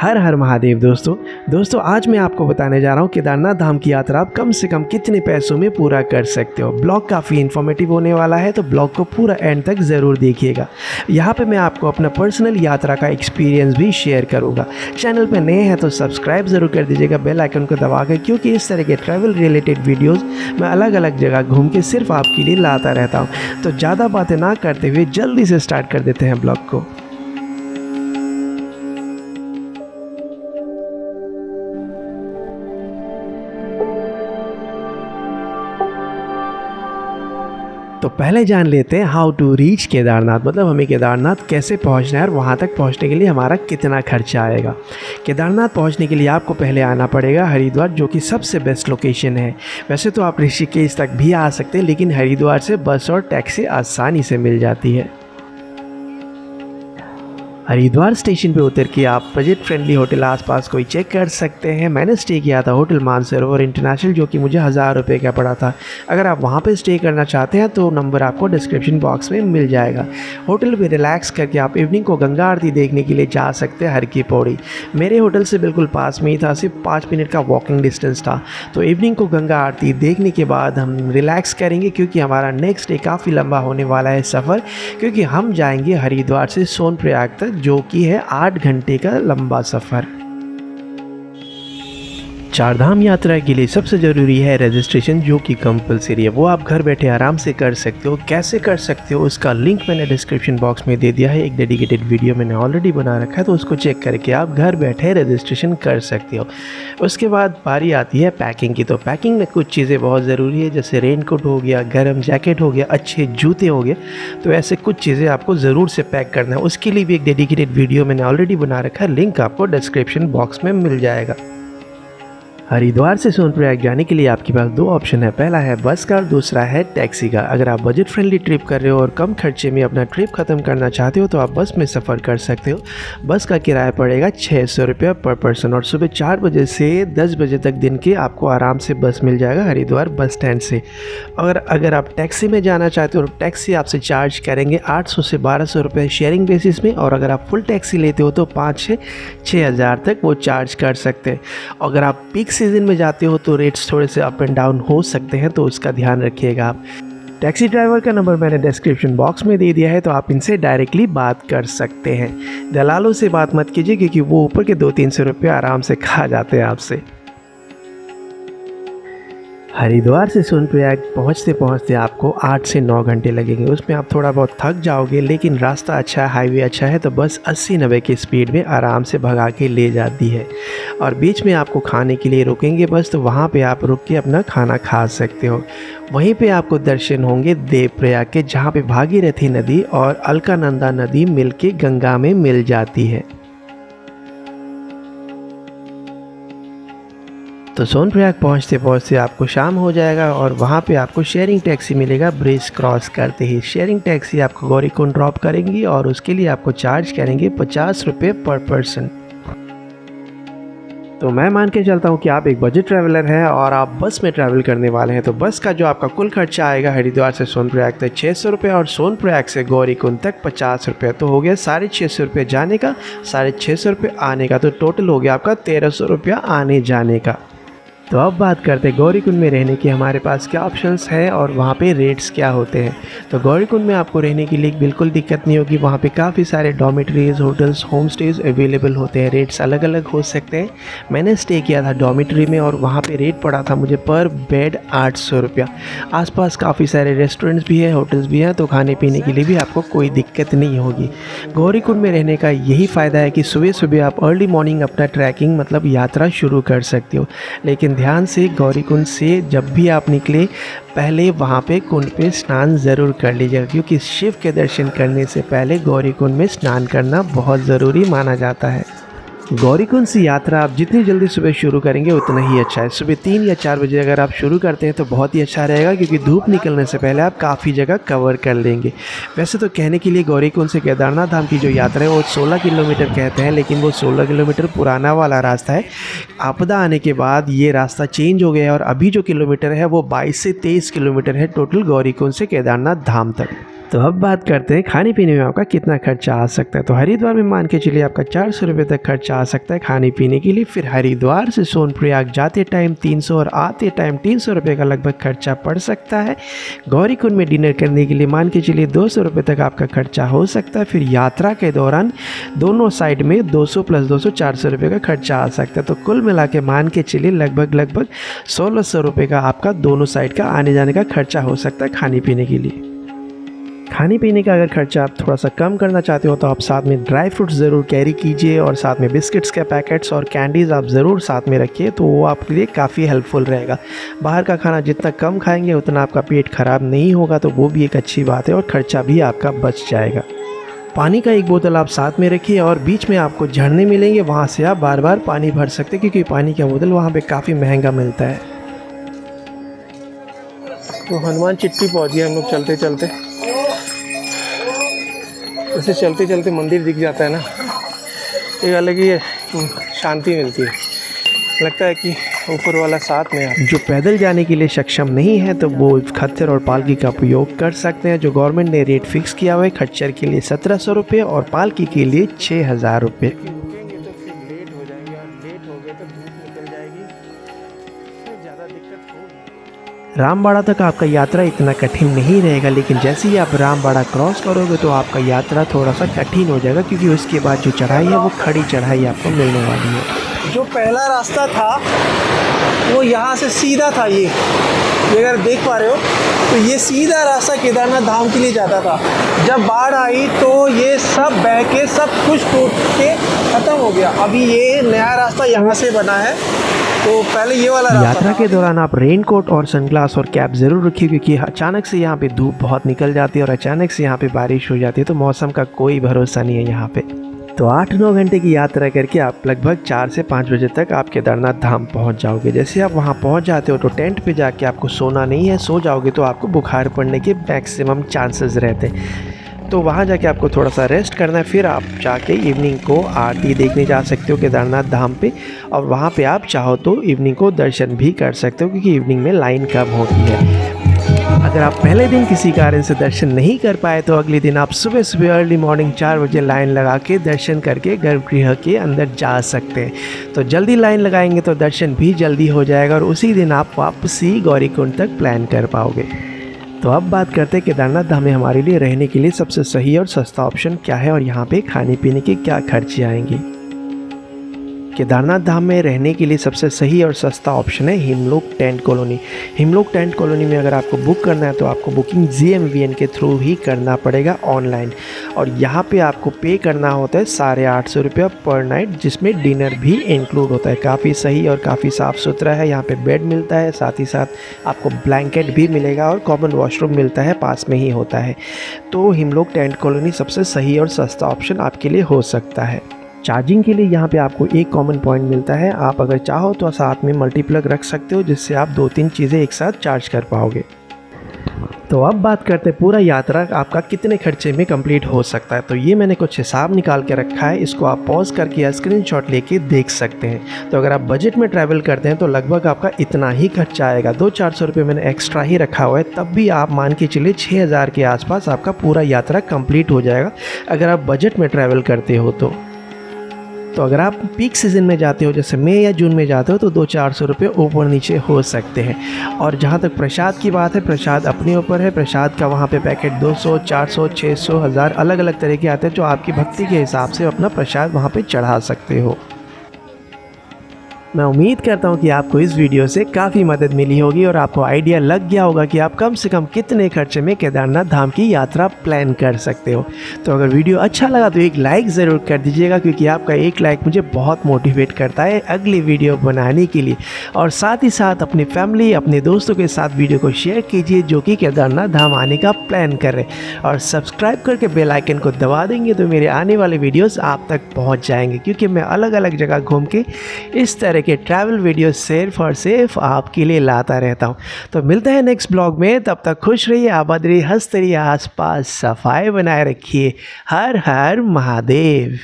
हर हर महादेव दोस्तों आज मैं आपको बताने जा रहा हूँ केदारनाथ धाम की यात्रा आप कम से कम कितने पैसों में पूरा कर सकते हो। ब्लॉग काफ़ी इन्फॉर्मेटिव होने वाला है, तो ब्लॉग को पूरा एंड तक ज़रूर देखिएगा। यहाँ पे मैं आपको अपना पर्सनल यात्रा का एक्सपीरियंस भी शेयर करूँगा। चैनल पर नए हैं तो सब्सक्राइब ज़रूर कर दीजिएगा बेल आइकन को दबा कर, क्योंकि इस तरह के ट्रैवल रिलेटेड वीडियोज़ मैं अलग अलग जगह घूम के सिर्फ आपके लिए लाता रहता हूँ। तो ज़्यादा बातें ना करते हुए जल्दी से स्टार्ट कर देते हैं ब्लॉग को। तो पहले जान लेते हैं हाउ टू रीच केदारनाथ, मतलब हमें केदारनाथ कैसे पहुंचना है और वहां तक पहुंचने के लिए हमारा कितना खर्चा आएगा। केदारनाथ पहुंचने के लिए आपको पहले आना पड़ेगा हरिद्वार, जो कि सबसे बेस्ट लोकेशन है। वैसे तो आप ऋषिकेश तक भी आ सकते हैं, लेकिन हरिद्वार से बस और टैक्सी आसानी से मिल जाती है। हरिद्वार स्टेशन पे उतर के आप बजट फ्रेंडली होटल आसपास कोई चेक कर सकते हैं। मैंने स्टे किया था होटल मानसरोवर इंटरनेशनल, जो कि मुझे 1000 रुपये का पड़ा था। अगर आप वहाँ पे स्टे करना चाहते हैं तो नंबर आपको डिस्क्रिप्शन बॉक्स में मिल जाएगा। होटल में रिलैक्स करके आप इवनिंग को गंगा आरती देखने के लिए जा सकते हैं हर की पौड़ी। मेरे होटल से बिल्कुल पास में ही था, सिर्फ 5 मिनट का वॉकिंग डिस्टेंस था। तो इवनिंग को गंगा आरती देखने के बाद हम रिलैक्स करेंगे, क्योंकि हमारा नेक्स्ट डे काफ़ी लंबा होने वाला है सफ़र, क्योंकि हम जाएंगे हरिद्वार से सोनप्रयाग तक, जो कि है 8 घंटे का लंबा सफ़र। चारधाम यात्रा के लिए सबसे ज़रूरी है रजिस्ट्रेशन, जो कि कंपलसरी है। वो आप घर बैठे आराम से कर सकते हो। कैसे कर सकते हो उसका लिंक मैंने डिस्क्रिप्शन बॉक्स में दे दिया है। एक डेडिकेटेड वीडियो मैंने ऑलरेडी बना रखा है, तो उसको चेक करके आप घर बैठे रजिस्ट्रेशन कर सकते हो। उसके बाद बारी आती है पैकिंग की। तो पैकिंग में कुछ चीज़ें बहुत ज़रूरी है, जैसे रेनकोट हो गया, गर्म जैकेट हो गया, अच्छे जूते हो गए। तो ऐसे कुछ चीज़ें आपको ज़रूर से पैक करना है। उसके लिए भी एक डेडिकेटेड वीडियो मैंने ऑलरेडी बना रखा है, लिंक आपको डिस्क्रिप्शन बॉक्स में मिल जाएगा। हरिद्वार से सोनप्रयाग जाने के लिए आपके पास 2 ऑप्शन है। पहला है बस का और दूसरा है टैक्सी का। अगर आप बजट फ्रेंडली ट्रिप कर रहे हो और कम खर्चे में अपना ट्रिप ख़त्म करना चाहते हो तो आप बस में सफ़र कर सकते हो। बस का किराया पड़ेगा 600 रुपये पर पर्सन, और सुबह 4 बजे से 10 बजे तक दिन के आपको आराम से बस मिल जाएगा हरिद्वार बस स्टैंड से। और अगर आप टैक्सी में जाना चाहते हो तो टैक्सी आपसे चार्ज करेंगे 800 से 1200 रुपये शेयरिंग बेसिस में, और अगर आप फुल टैक्सी लेते हो तो 5 से 6000 तक वो चार्ज कर सकते हैं। अगर आप पीक सीजन में जाते हो तो रेट्स थोड़े से अप एंड डाउन हो सकते हैं, तो उसका ध्यान रखिएगा आप। टैक्सी ड्राइवर का नंबर मैंने डिस्क्रिप्शन बॉक्स में दे दिया है, तो आप इनसे डायरेक्टली बात कर सकते हैं। दलालों से बात मत कीजिए, क्योंकि वो ऊपर के 200-300 रुपये आराम से खा जाते हैं आपसे। हरिद्वार से सोनप्रयाग पहुँचते पहुँचते आपको 8 से 9 घंटे लगेंगे। उसमें आप थोड़ा बहुत थक जाओगे, लेकिन रास्ता अच्छा है, हाईवे अच्छा है, तो बस 80-90 की स्पीड में आराम से भगा के ले जाती है। और बीच में आपको खाने के लिए रुकेंगे बस, तो वहाँ पे आप रुक के अपना खाना खा सकते हो। वहीं पे आपको दर्शन होंगे देवप्रयाग के, जहाँ पे भागीरथी नदी और अलकानंदा नदी मिलके गंगा में मिल जाती है। तो सोनप्रयाग पहुँचते पहुँचते आपको शाम हो जाएगा, और वहाँ पे आपको शेयरिंग टैक्सी मिलेगा ब्रिज क्रॉस करते ही। शेयरिंग टैक्सी आपको गौरीकुंड ड्रॉप करेंगी और उसके लिए आपको चार्ज करेंगे 50 रुपये पर पर्सन। तो मैं मान के चलता हूँ कि आप एक बजट ट्रैवलर हैं और आप बस में ट्रैवल करने वाले हैं। तो बस का जो आपका कुल खर्चा आएगा हरिद्वार से सोनप्रयाग तक 600 रुपये, और सोनप्रयाग से गौरीकुंड तक 50 रुपये। तो हो गया 650 रुपये जाने का, 650 रुपये आने का। तो टोटल हो गया आपका 1300 रुपया आने जाने का। तो अब बात करते हैं गौरीकुंड में रहने की हमारे पास क्या ऑप्शंस हैं और वहाँ पे रेट्स क्या होते हैं। तो गौरीकुंड में आपको रहने के लिए बिल्कुल दिक्कत नहीं होगी। वहाँ पे काफ़ी सारे dormitories, hotels, home stage available होते हैं। रेट्स अलग अलग हो सकते हैं। मैंने स्टे किया था डॉर्मेटरी में, और वहाँ पे रेट पड़ा था मुझे पर बेड 800 रुपया। आसपास काफ़ी सारे रेस्टोरेंट्स भी हैं, होटल्स भी हैं, तो खाने पीने के लिए भी आपको कोई दिक्कत नहीं होगी। गौरीकुंड में रहने का यही फ़ायदा है कि सुबह सुबह आप अर्ली मॉर्निंग अपना ट्रैकिंग मतलब यात्रा शुरू कर सकते हो। लेकिन ध्यान से गौरीकुंड से जब भी आप निकले, पहले वहाँ पे कुंड पे स्नान ज़रूर कर लीजिएगा, क्योंकि शिव के दर्शन करने से पहले गौरीकुंड में स्नान करना बहुत ज़रूरी माना जाता है। गौरीकुंड से यात्रा आप जितनी जल्दी सुबह शुरू करेंगे उतना ही अच्छा है। सुबह 3 या 4 बजे अगर आप शुरू करते हैं तो बहुत ही अच्छा रहेगा, क्योंकि धूप निकलने से पहले आप काफ़ी जगह कवर कर लेंगे। वैसे तो कहने के लिए गौरीकुंड से केदारनाथ धाम की जो यात्रा है वो 16 किलोमीटर कहते हैं, लेकिन वो 16 किलोमीटर पुराना वाला रास्ता है। आपदा आने के बाद ये रास्ता चेंज हो गया है, और अभी जो किलोमीटर है वो 22 से 23 किलोमीटर है टोटल गौरीकुंड से केदारनाथ धाम तक। तो अब बात करते हैं खाने पीने में आपका कितना खर्चा आ सकता है। तो हरिद्वार में मान के चलिए आपका 400 रुपये तक खर्चा आ सकता है खाने पीने के लिए। फिर हरिद्वार से सोनप्रयाग जाते टाइम 300 और आते टाइम 300 रुपये का लगभग खर्चा पड़ सकता है। गौरीकुंड में डिनर करने के लिए मान के चलिए 200 रुपये तक आपका खर्चा हो सकता है। फिर यात्रा के दौरान दोनों साइड में 200 + 200 400 रुपये का खर्चा आ सकता है। तो कुल मिला के मान के चलिए लगभग 1600 रुपये का आपका दोनों साइड का आने जाने का खर्चा हो सकता है खाने पीने के लिए। खाने पीने का अगर खर्चा आप थोड़ा सा कम करना चाहते हो तो आप साथ में ड्राई फ्रूट्स ज़रूर कैरी कीजिए और साथ में बिस्किट्स के पैकेट्स और कैंडीज़ आप ज़रूर साथ में रखिए, तो वो आपके लिए काफ़ी हेल्पफुल रहेगा। बाहर का खाना जितना कम खाएंगे उतना आपका पेट ख़राब नहीं होगा, तो वो भी एक अच्छी बात है और ख़र्चा भी आपका बच जाएगा। पानी का एक बोतल आप साथ में रखिए और बीच में आपको झरने मिलेंगे, वहाँ से आप बार बार पानी भर सकते हैं क्योंकि पानी का बोतल वहाँ पर काफ़ी महंगा मिलता है। तो हनुमान चिट्ठी पहुँच गए हम लोग चलते चलते। ऐसे चलते चलते मंदिर दिख जाता है ना, एक अलग ही शांति मिलती है, लगता है कि ऊपर वाला साथ में है। जो पैदल जाने के लिए सक्षम नहीं है तो वो खच्चर और पालकी का उपयोग कर सकते हैं। जो गवर्नमेंट ने रेट फिक्स किया हुआ है खच्चर के लिए 1700 रुपये और पालकी के लिए 6000 रुपये। रामबाड़ा तक आपका यात्रा इतना कठिन नहीं रहेगा, लेकिन जैसे ही आप रामबाड़ा क्रॉस करोगे तो आपका यात्रा थोड़ा सा कठिन हो जाएगा क्योंकि उसके बाद जो चढ़ाई है वो खड़ी चढ़ाई आपको मिलने वाली है। जो पहला रास्ता था वो यहाँ से सीधा था, ये अगर देख पा रहे हो तो ये सीधा रास्ता केदारनाथ धाम के लिए जाता था। जब बाढ़ आई तो ये सब बह के सब कुछ टूट के ख़त्म हो गया। अभी ये नया रास्ता यहाँ से बना है, तो पहले ये वाला रास्ता। यात्रा के दौरान आप रेनकोट और सनग्लास और कैप ज़रूर रखिए क्योंकि अचानक से यहाँ पे धूप बहुत निकल जाती है और अचानक से यहाँ पे बारिश हो जाती है, तो मौसम का कोई भरोसा नहीं है यहाँ पे। तो 8-9 घंटे की यात्रा करके आप लगभग 4 से 5 बजे तक आप केदारनाथ धाम पहुँच जाओगे। जैसे आप वहाँ पहुँच जाते हो तो टेंट पे जाके आपको सोना नहीं है, सो जाओगे तो आपको बुखार पड़ने के मैक्सिमम चांसेस रहते हैं। तो वहाँ जाके आपको थोड़ा सा रेस्ट करना है, फिर आप जाके इवनिंग को आरती देखने जा सकते हो केदारनाथ धाम पे, और वहाँ पे आप चाहो तो इवनिंग को दर्शन भी कर सकते हो क्योंकि इवनिंग में लाइन कम होती है। अगर आप पहले दिन किसी कारण से दर्शन नहीं कर पाए तो अगले दिन आप सुबह सुबह अर्ली मॉर्निंग 4 बजे लाइन लगा के दर्शन करके गर्भगृह के अंदर जा सकते हैं। तो जल्दी लाइन लगाएंगे तो दर्शन भी जल्दी हो जाएगा और उसी दिन आप वापसी गौरीकुंड तक प्लान कर पाओगे। तो अब बात करते हैं केदारनाथ धाम में हमारे लिए रहने के लिए सबसे सही और सस्ता ऑप्शन क्या है और यहाँ पे खाने पीने के क्या खर्चे आएंगे। केदारनाथ धाम में रहने के लिए सबसे सही और सस्ता ऑप्शन है Himlok tent colony. Himlok tent colony में अगर आपको बुक करना है तो आपको बुकिंग GMVN के थ्रू ही करना पड़ेगा ऑनलाइन, और यहाँ पे आपको पे करना होता है 850 रुपये पर नाइट, जिसमें डिनर भी इंक्लूड होता है। काफ़ी सही और काफ़ी साफ़ सुथरा है। यहाँ पे बेड मिलता है, साथ ही साथ आपको ब्लैंकेट भी मिलेगा और कॉमन वॉशरूम मिलता है, पास में ही होता है। तो हिमलोक टेंट कॉलोनी सबसे सही और सस्ता ऑप्शन आपके लिए हो सकता है। चार्जिंग के लिए यहाँ पे आपको एक कॉमन पॉइंट मिलता है, आप अगर चाहो तो साथ में मल्टीप्लग रख सकते हो जिससे आप 2-3 चीज़ें एक साथ चार्ज कर पाओगे। तो अब बात करते हैं पूरा यात्रा आपका कितने खर्चे में कंप्लीट हो सकता है। तो ये मैंने कुछ हिसाब निकाल के रखा है, इसको आप पॉज करके या स्क्रीनशॉट लेके देख सकते हैं। तो अगर आप बजट में ट्रैवल करते हैं तो लगभग आपका इतना ही खर्चा आएगा। 200-400 रुपये मैंने एक्स्ट्रा ही रखा हुआ है, तब भी आप मान के चलिए 6000 के आसपास आपका पूरा यात्रा कंप्लीट हो जाएगा अगर आप बजट में ट्रैवल करते हो तो अगर आप पीक सीज़न में जाते हो जैसे मई या जून में जाते हो तो 200-400 रुपये ऊपर नीचे हो सकते हैं। और जहाँ तक प्रसाद की बात है, प्रसाद अपने ऊपर है। प्रसाद का वहाँ पे पैकेट 200, 400, 600, 1000 अलग अलग तरह के आते हैं, जो आपकी भक्ति के हिसाब से अपना प्रसाद वहाँ पे चढ़ा सकते हो। मैं उम्मीद करता हूँ कि आपको इस वीडियो से काफ़ी मदद मिली होगी और आपको आइडिया लग गया होगा कि आप कम से कम कितने खर्चे में केदारनाथ धाम की यात्रा प्लान कर सकते हो। तो अगर वीडियो अच्छा लगा तो एक लाइक ज़रूर कर दीजिएगा क्योंकि आपका एक लाइक मुझे बहुत मोटिवेट करता है अगली वीडियो बनाने के लिए। और साथ ही साथ अपनी फैमिली, अपने दोस्तों के साथ वीडियो को शेयर कीजिए जो कि केदारनाथ धाम आने का प्लान कर रहे हैं, और सब्सक्राइब करके बेल आइकन को दबा देंगे तो मेरे आने वाले वीडियोज़ आप तक पहुँच जाएंगे, क्योंकि मैं अलग अलग जगह घूम के इस तरह के ट्रैवल वीडियो सिर्फ आपके लिए लाता रहता हूँ। तो मिलते हैं नेक्स्ट ब्लॉग में, तब तक खुश रहिए, आबाद रहिए, हंसते रहिए, आसपास सफाई बनाए रखिए। हर हर महादेव।